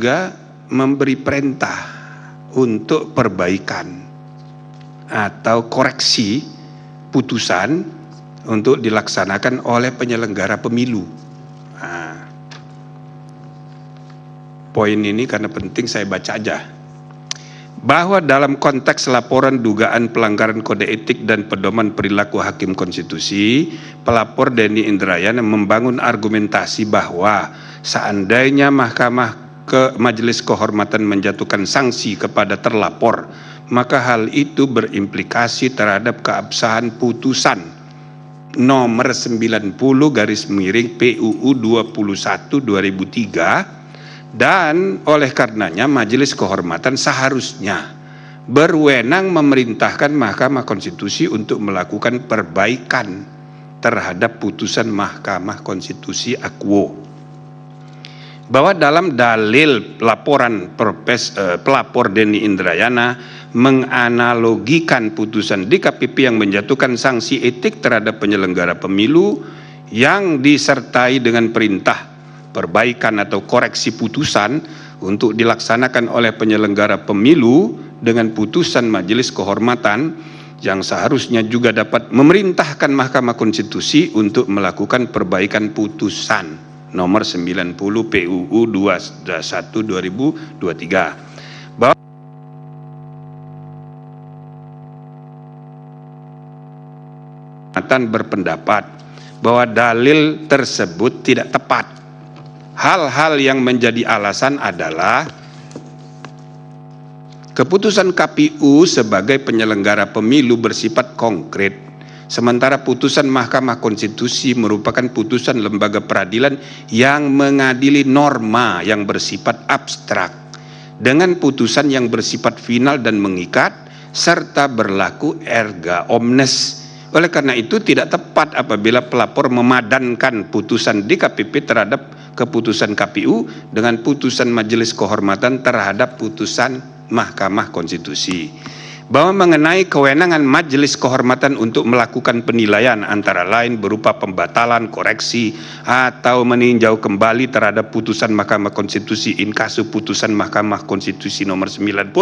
juga memberi perintah untuk perbaikan atau koreksi putusan untuk dilaksanakan oleh penyelenggara pemilu. Nah, poin ini karena penting saya baca aja. Bahwa dalam konteks laporan dugaan pelanggaran kode etik dan pedoman perilaku hakim konstitusi, pelapor Denny Indrayana membangun argumentasi bahwa seandainya Majelis Kehormatan menjatuhkan sanksi kepada terlapor, maka hal itu berimplikasi terhadap keabsahan putusan nomor 90 garis miring PUU 21/2003, dan oleh karenanya Majelis Kehormatan seharusnya berwenang memerintahkan Mahkamah Konstitusi untuk melakukan perbaikan terhadap putusan Mahkamah Konstitusi Akwo. Bahwa dalam dalil laporan pelapor Denny Indrayana menganalogikan putusan DKPP yang menjatuhkan sanksi etik terhadap penyelenggara pemilu yang disertai dengan perintah perbaikan atau koreksi putusan untuk dilaksanakan oleh penyelenggara pemilu dengan putusan Majelis Kehormatan yang seharusnya juga dapat memerintahkan Mahkamah Konstitusi untuk melakukan perbaikan putusan nomor 90 PUU 21/2023. Bahwa berpendapat bahwa dalil tersebut tidak tepat. Hal-hal yang menjadi alasan adalah keputusan KPU sebagai penyelenggara pemilu bersifat konkret, sementara putusan Mahkamah Konstitusi merupakan putusan lembaga peradilan yang mengadili norma yang bersifat abstrak dengan putusan yang bersifat final dan mengikat serta berlaku erga omnes. Oleh karena itu tidak tepat apabila pelapor memadankan putusan DKPP terhadap keputusan KPU dengan putusan Majelis Kehormatan terhadap putusan Mahkamah Konstitusi. Bahwa mengenai kewenangan Majelis Kehormatan untuk melakukan penilaian antara lain berupa pembatalan, koreksi, atau meninjau kembali terhadap putusan Mahkamah Konstitusi in casu putusan Mahkamah Konstitusi nomor 90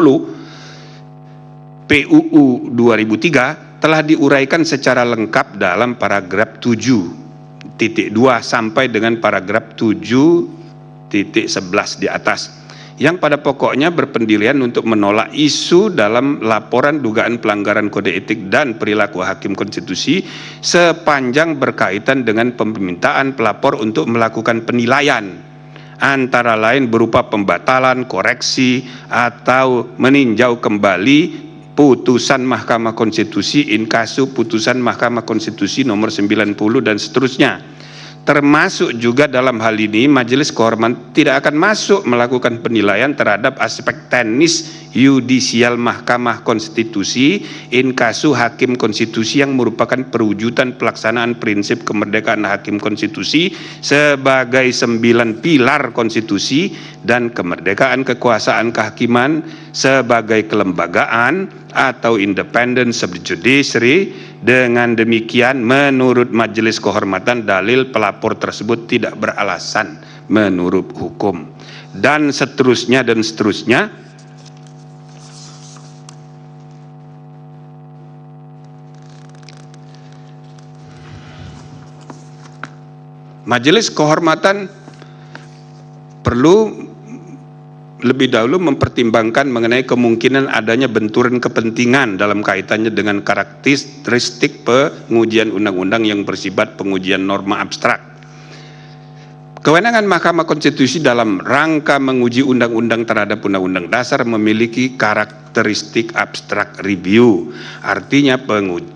PUU 2003 telah diuraikan secara lengkap dalam paragraf 7.2 sampai dengan paragraf 7.11 di atas, yang pada pokoknya berpendirian untuk menolak isu dalam laporan dugaan pelanggaran kode etik dan perilaku hakim konstitusi sepanjang berkaitan dengan permintaan pelapor untuk melakukan penilaian antara lain berupa pembatalan, koreksi, atau meninjau kembali putusan Mahkamah Konstitusi in casu putusan Mahkamah Konstitusi nomor 90 dan seterusnya. Termasuk juga dalam hal ini Majelis Kehormatan tidak akan masuk melakukan penilaian terhadap aspek teknis yudisial Mahkamah Konstitusi in casu hakim konstitusi yang merupakan perwujudan pelaksanaan prinsip kemerdekaan hakim konstitusi sebagai 9 pilar konstitusi dan kemerdekaan kekuasaan kehakiman sebagai kelembagaan atau independent subjudiciary. Dengan demikian menurut Majelis Kehormatan dalil pelapor tersebut tidak beralasan menurut hukum, dan seterusnya dan seterusnya. Majelis Kehormatan perlu lebih dahulu mempertimbangkan mengenai kemungkinan adanya benturan kepentingan dalam kaitannya dengan karakteristik pengujian undang-undang yang bersifat pengujian norma abstrak. Kewenangan Mahkamah Konstitusi dalam rangka menguji undang-undang terhadap undang-undang dasar memiliki karakteristik abstrak review. Artinya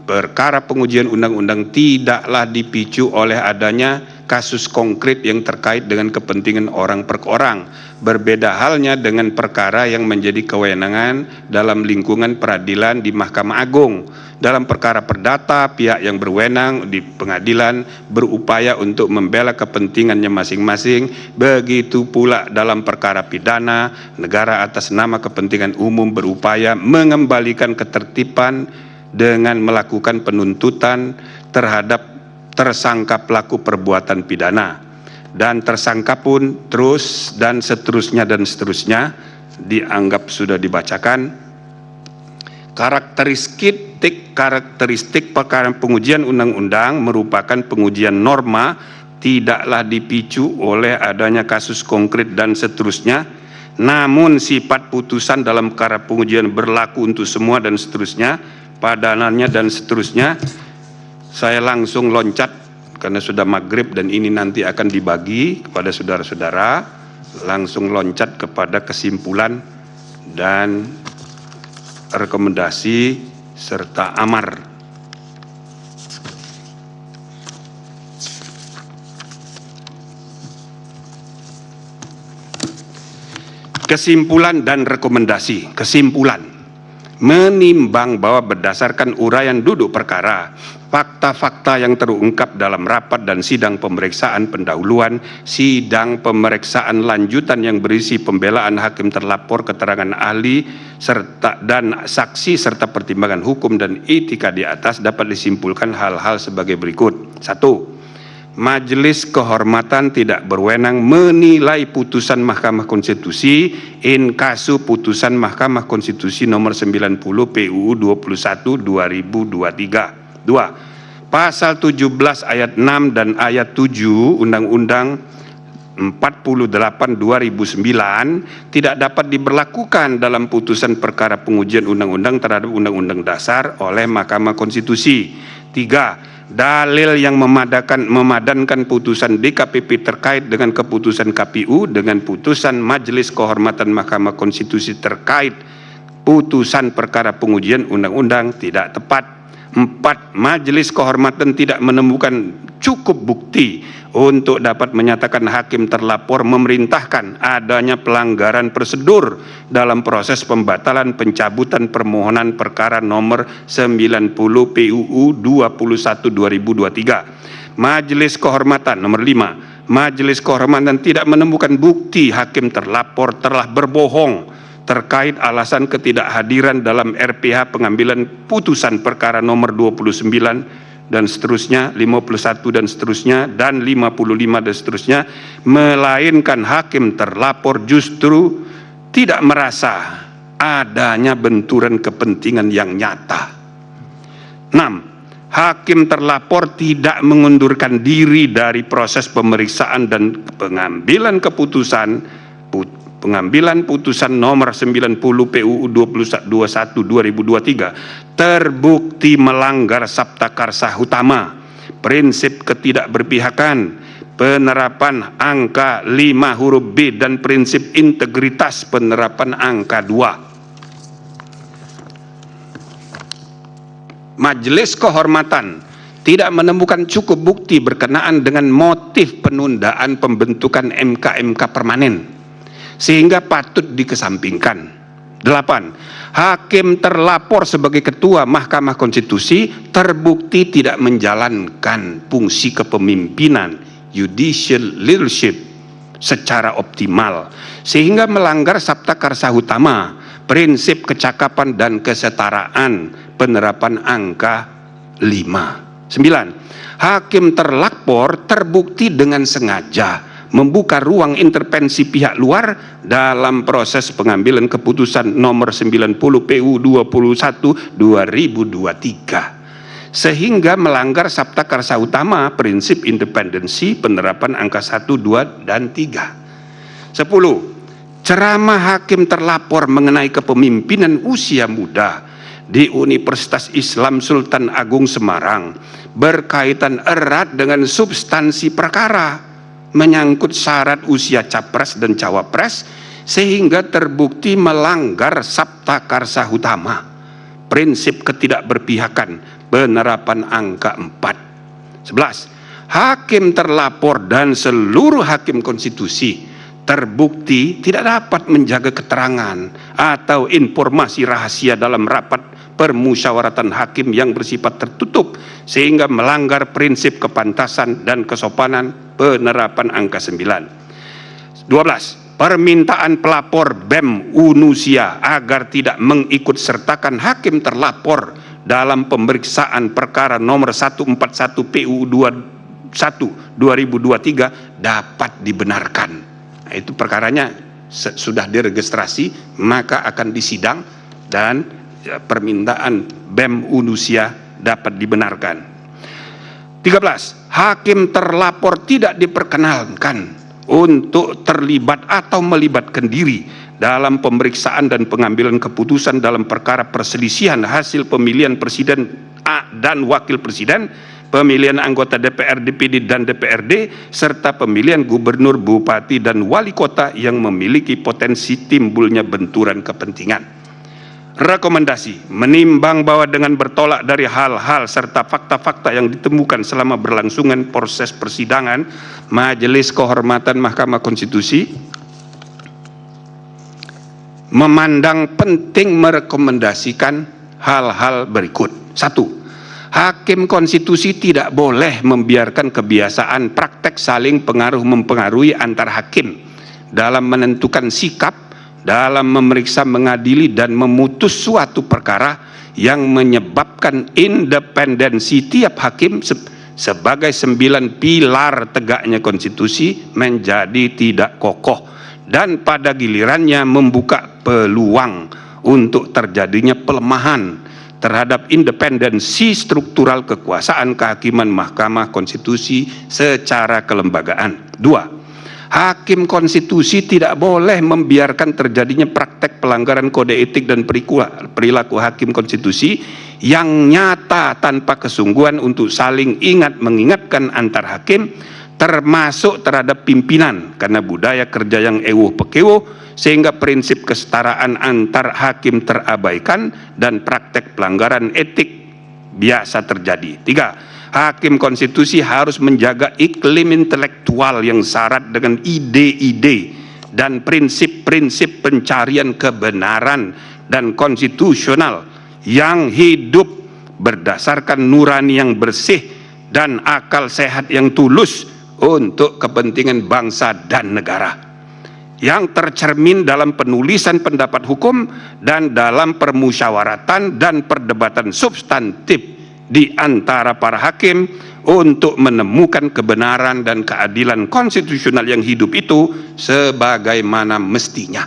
perkara pengujian undang-undang tidaklah dipicu oleh adanya kasus konkret yang terkait dengan kepentingan orang per orang. Berbeda halnya dengan perkara yang menjadi kewenangan dalam lingkungan peradilan di Mahkamah Agung. Dalam perkara perdata, pihak yang berwenang di pengadilan berupaya untuk membela kepentingannya masing-masing. Begitu pula dalam perkara pidana, negara atas nama kepentingan umum berupaya mengembalikan ketertiban dengan melakukan penuntutan terhadap tersangka pelaku perbuatan pidana. dan tersangka pun terus dan seterusnya dianggap sudah dibacakan. Karakteristik perkara pengujian undang-undang merupakan pengujian norma, tidaklah dipicu oleh adanya kasus konkret dan seterusnya, namun sifat putusan dalam perkara pengujian berlaku untuk semua dan seterusnya, padanannya dan seterusnya. Saya langsung loncat karena sudah maghrib dan ini nanti akan dibagi kepada saudara-saudara, langsung loncat kepada kesimpulan dan rekomendasi serta amar. Kesimpulan dan rekomendasi. Kesimpulan, menimbang bahwa berdasarkan uraian duduk perkara, fakta-fakta yang terungkap dalam rapat dan sidang pemeriksaan pendahuluan, sidang pemeriksaan lanjutan yang berisi pembelaan hakim terlapor, keterangan ahli dan saksi serta pertimbangan hukum dan etika di atas, dapat disimpulkan hal-hal sebagai berikut. 1. Majelis Kehormatan tidak berwenang menilai putusan Mahkamah Konstitusi in casu putusan Mahkamah Konstitusi nomor 90 PUU 21 2023. 2. Pasal 17 ayat 6 dan ayat 7 Undang-Undang 48 2009 tidak dapat diberlakukan dalam putusan perkara pengujian undang-undang terhadap Undang-Undang Dasar oleh Mahkamah Konstitusi. 3. Dalil yang memadankan putusan DKPP terkait dengan keputusan KPU dengan putusan Majelis Kehormatan Mahkamah Konstitusi terkait putusan perkara pengujian undang-undang tidak tepat. 4. Majelis Kehormatan tidak menemukan cukup bukti untuk dapat menyatakan hakim terlapor memerintahkan adanya pelanggaran prosedur dalam proses pembatalan pencabutan permohonan perkara nomor 90 PUU 21 2023. Majelis Kehormatan nomor 5. Majelis Kehormatan tidak menemukan bukti hakim terlapor telah berbohong terkait alasan ketidakhadiran dalam RPH pengambilan putusan perkara nomor 29 dan seterusnya, 51 dan seterusnya, dan 55 dan seterusnya, melainkan hakim terlapor justru tidak merasa adanya benturan kepentingan yang nyata. 6. Hakim terlapor tidak mengundurkan diri dari proses pemeriksaan dan pengambilan putusan nomor 90 PUU 21 2023 terbukti melanggar Sabta Karsa Utama, prinsip ketidakberpihakan, penerapan angka 5 huruf B dan prinsip integritas penerapan angka 2. Majelis Kehormatan tidak menemukan cukup bukti berkenaan dengan motif penundaan pembentukan MK permanen sehingga patut dikesampingkan. 8. Hakim terlapor sebagai ketua Mahkamah Konstitusi terbukti tidak menjalankan fungsi kepemimpinan judicial leadership secara optimal sehingga melanggar Sabta Karsa Utama, prinsip kecakapan dan kesetaraan, penerapan angka 5. 9. Hakim terlapor terbukti dengan sengaja membuka ruang intervensi pihak luar dalam proses pengambilan keputusan nomor 90 PU 21 2023 sehingga melanggar Sabta Karsa Utama, prinsip independensi, penerapan angka 1, 2, dan 3. 10. Ceramah hakim terlapor mengenai kepemimpinan usia muda di Universitas Islam Sultan Agung Semarang berkaitan erat dengan substansi perkara menyangkut syarat usia capres dan cawapres sehingga terbukti melanggar Sabta Karsa Utama, prinsip ketidakberpihakan, penerapan angka 4. 11. Hakim terlapor dan seluruh hakim konstitusi terbukti tidak dapat menjaga keterangan atau informasi rahasia dalam rapat permusyawaratan hakim yang bersifat tertutup sehingga melanggar prinsip kepantasan dan kesopanan, penerapan angka 9. 12. Permintaan pelapor BEM Unusia agar tidak mengikut sertakan hakim terlapor dalam pemeriksaan perkara nomor 141 PUU 2023 dapat dibenarkan. Nah, itu perkaranya sudah diregistrasi, maka akan disidang dan permintaan BEM Unusia dapat dibenarkan. 13. Hakim terlapor tidak diperkenankan untuk terlibat atau melibatkan diri dalam pemeriksaan dan pengambilan keputusan dalam perkara perselisihan hasil pemilihan presiden dan wakil presiden, pemilihan anggota DPR, DPD, dan DPRD, serta pemilihan gubernur, bupati, dan wali kota yang memiliki potensi timbulnya benturan kepentingan. Rekomendasi: menimbang bahwa dengan bertolak dari hal-hal serta fakta-fakta yang ditemukan selama berlangsungan proses persidangan, Majelis Kehormatan Mahkamah Konstitusi memandang penting merekomendasikan hal-hal berikut. 1. Hakim konstitusi tidak boleh membiarkan kebiasaan praktek saling pengaruh-mempengaruhi antar hakim dalam menentukan sikap, dalam memeriksa, mengadili, dan memutus suatu perkara yang menyebabkan independensi tiap hakim sebagai 9 pilar tegaknya konstitusi menjadi tidak kokoh, dan pada gilirannya membuka peluang untuk terjadinya pelemahan terhadap independensi struktural kekuasaan kehakiman Mahkamah Konstitusi secara kelembagaan. 2. Hakim konstitusi tidak boleh membiarkan terjadinya praktek pelanggaran kode etik dan perilaku hakim konstitusi yang nyata tanpa kesungguhan untuk saling ingat mengingatkan antar hakim, termasuk terhadap pimpinan, karena budaya kerja yang ewuh pekewo sehingga prinsip kesetaraan antar hakim terabaikan dan praktek pelanggaran etik biasa terjadi. 3. Hakim konstitusi harus menjaga iklim intelektual yang syarat dengan ide-ide dan prinsip-prinsip pencarian kebenaran dan konstitusional yang hidup berdasarkan nurani yang bersih dan akal sehat yang tulus untuk kepentingan bangsa dan negara, yang tercermin dalam penulisan pendapat hukum dan dalam permusyawaratan dan perdebatan substantif di antara para hakim untuk menemukan kebenaran dan keadilan konstitusional yang hidup itu sebagaimana mestinya.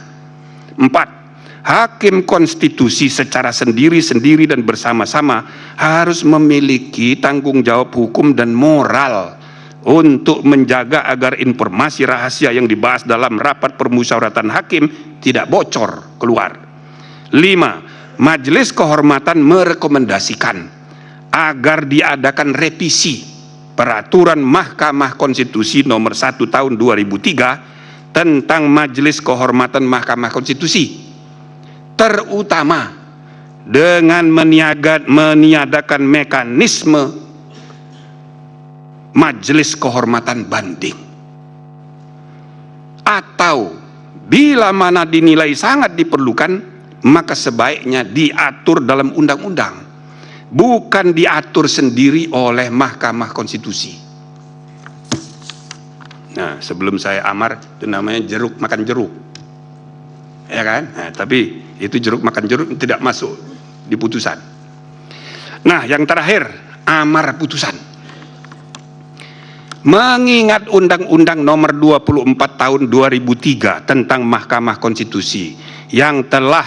4. Hakim konstitusi secara sendiri-sendiri dan bersama-sama harus memiliki tanggung jawab hukum dan moral untuk menjaga agar informasi rahasia yang dibahas dalam rapat permusyawaratan hakim tidak bocor keluar. 5. Majelis Kehormatan merekomendasikan agar diadakan revisi Peraturan Mahkamah Konstitusi Nomor 1 Tahun 2003 tentang Majelis Kehormatan Mahkamah Konstitusi, terutama dengan meniadakan mekanisme Majelis Kehormatan Banding, atau bila mana dinilai sangat diperlukan maka sebaiknya diatur dalam undang-undang, bukan diatur sendiri oleh Mahkamah Konstitusi. Nah, sebelum saya amar itu namanya jeruk makan jeruk, ya kan? Nah, tapi itu jeruk makan jeruk tidak masuk di putusan. Nah, yang terakhir, amar putusan. Mengingat Undang-Undang Nomor 24 Tahun 2003 tentang Mahkamah Konstitusi yang telah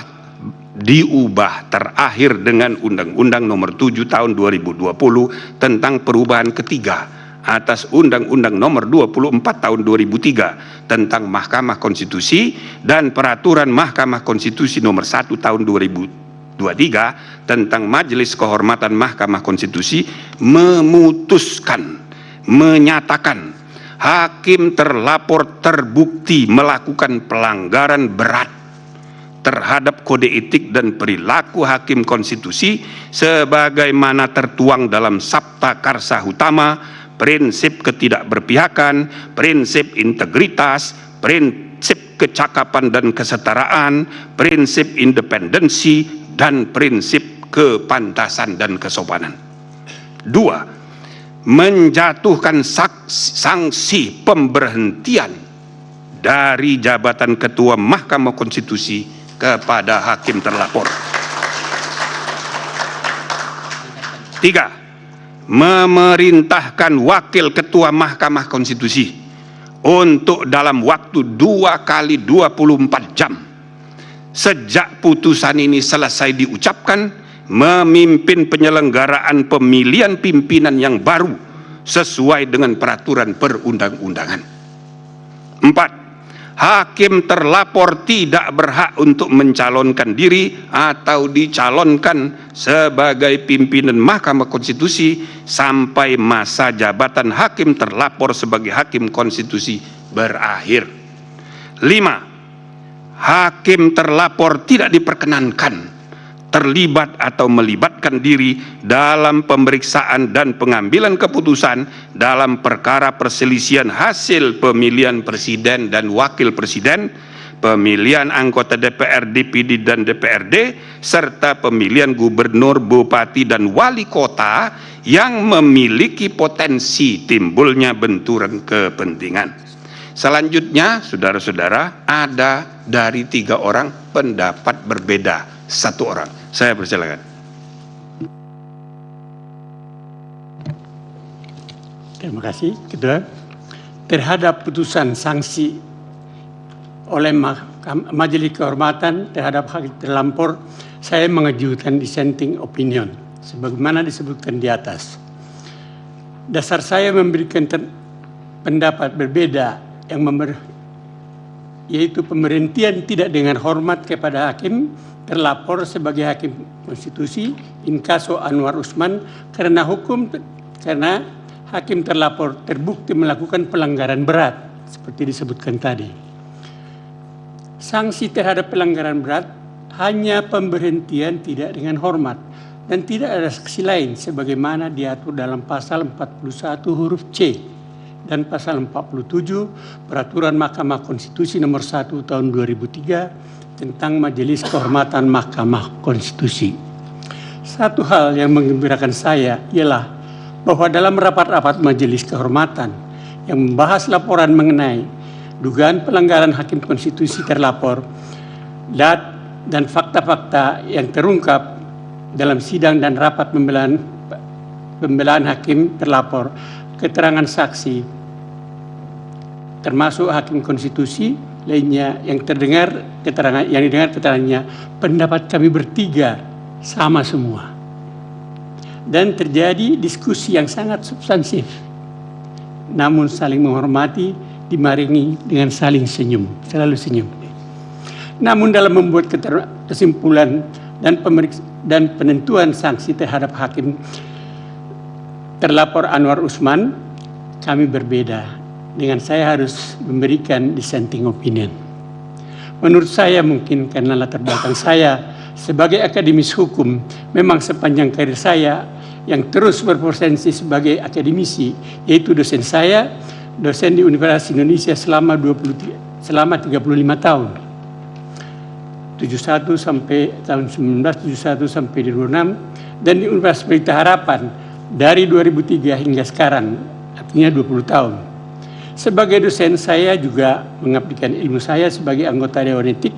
diubah terakhir dengan Undang-Undang Nomor 7 Tahun 2020 tentang perubahan ketiga atas Undang-Undang Nomor 24 Tahun 2003 tentang Mahkamah Konstitusi dan Peraturan Mahkamah Konstitusi Nomor 1 Tahun 2023 tentang Majelis Kehormatan Mahkamah Konstitusi, menyatakan hakim terlapor terbukti melakukan pelanggaran berat terhadap kode etik dan perilaku hakim konstitusi sebagaimana tertuang dalam Sabta Karsa Utama, prinsip ketidakberpihakan, prinsip integritas, prinsip kecakapan dan kesetaraan, prinsip independensi, dan prinsip kepantasan dan kesopanan. 2. Menjatuhkan sanksi pemberhentian dari jabatan Ketua Mahkamah Konstitusi kepada hakim terlapor. 3. memerintahkan Wakil Ketua Mahkamah Konstitusi untuk dalam waktu 2 kali 24 jam sejak putusan ini selesai diucapkan memimpin penyelenggaraan pemilihan pimpinan yang baru sesuai dengan peraturan perundang-undangan. 4. Hakim terlapor tidak berhak untuk mencalonkan diri atau dicalonkan sebagai pimpinan Mahkamah Konstitusi sampai masa jabatan hakim terlapor sebagai hakim konstitusi berakhir. 5. Hakim terlapor tidak diperkenankan terlibat atau melibatkan diri dalam pemeriksaan dan pengambilan keputusan dalam perkara perselisihan hasil pemilihan presiden dan wakil presiden, pemilihan anggota DPR, DPD dan DPRD, serta pemilihan gubernur, bupati dan wali kota yang memiliki potensi timbulnya benturan kepentingan. Selanjutnya, saudara-saudara, ada dari 3 orang pendapat berbeda 1 orang. Saya persilakan. Terima kasih, Ketua. Terhadap putusan sanksi oleh Majelis Kehormatan terhadap hakim terlapor, saya mengajukan dissenting opinion, sebagaimana disebutkan di atas. Dasar saya memberikan pendapat berbeda yang yaitu pemberhentian tidak dengan hormat kepada hakim terlapor sebagai hakim konstitusi inkaso Anwar Usman karena hakim terlapor terbukti melakukan pelanggaran berat seperti disebutkan tadi. Sanksi terhadap pelanggaran berat hanya pemberhentian tidak dengan hormat dan tidak ada sanksi lain sebagaimana diatur dalam pasal 41 huruf C dan pasal 47 Peraturan Mahkamah Konstitusi nomor 1 tahun 2003 tentang Majelis Kehormatan Mahkamah Konstitusi. Satu hal yang menggembirakan saya ialah bahwa dalam rapat-rapat Majelis Kehormatan yang membahas laporan mengenai dugaan pelanggaran hakim konstitusi terlapor dan fakta-fakta yang terungkap dalam sidang dan rapat pembelaan hakim terlapor, keterangan saksi termasuk hakim konstitusi lainnya yang didengar keterangannya, pendapat kami bertiga sama semua. Dan terjadi diskusi yang sangat substansif, namun saling menghormati, dimaringi dengan saling senyum, selalu senyum. Namun dalam membuat kesimpulan dan penentuan sanksi terhadap hakim terlapor Anwar Usman, kami berbeda. Dengan saya harus memberikan dissenting opinion. Menurut saya mungkin karena latar belakang saya sebagai akademis hukum, memang sepanjang karir saya yang terus berpotensi sebagai akademisi, yaitu dosen di Universitas Indonesia selama 35 tahun. 71 sampai tahun 1971 sampai 2006 dan di Universitas Pelita Harapan dari 2003 hingga sekarang, artinya 20 tahun. Sebagai dosen saya juga mengabdikan ilmu saya sebagai anggota Dewan Etik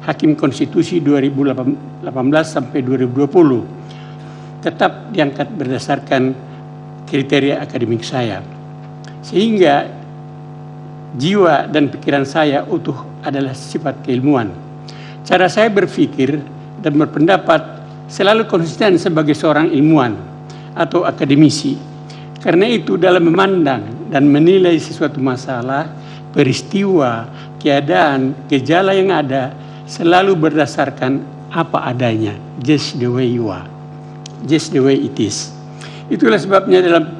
Hakim Konstitusi 2018 sampai 2020. Tetap diangkat berdasarkan kriteria akademik saya. Sehingga jiwa dan pikiran saya utuh adalah sifat keilmuan. Cara saya berpikir dan berpendapat selalu konsisten sebagai seorang ilmuwan atau akademisi. Karena itu dalam memandang dan menilai sesuatu masalah, peristiwa, keadaan, gejala yang ada selalu berdasarkan apa adanya, just the way you are, just the way it is. Itulah sebabnya dalam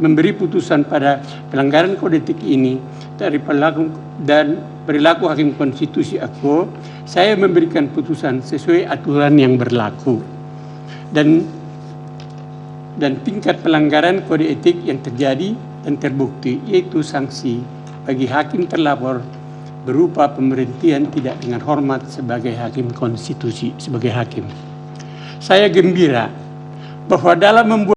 memberi putusan pada pelanggaran kode etik ini dari perilaku hakim konstitusi aku, saya memberikan putusan sesuai aturan yang berlaku dan tingkat pelanggaran kode etik yang terjadi dan terbukti, yaitu sanksi bagi hakim terlapor berupa pemberhentian tidak dengan hormat sebagai hakim konstitusi, sebagai hakim. Saya gembira bahwa dalam membuat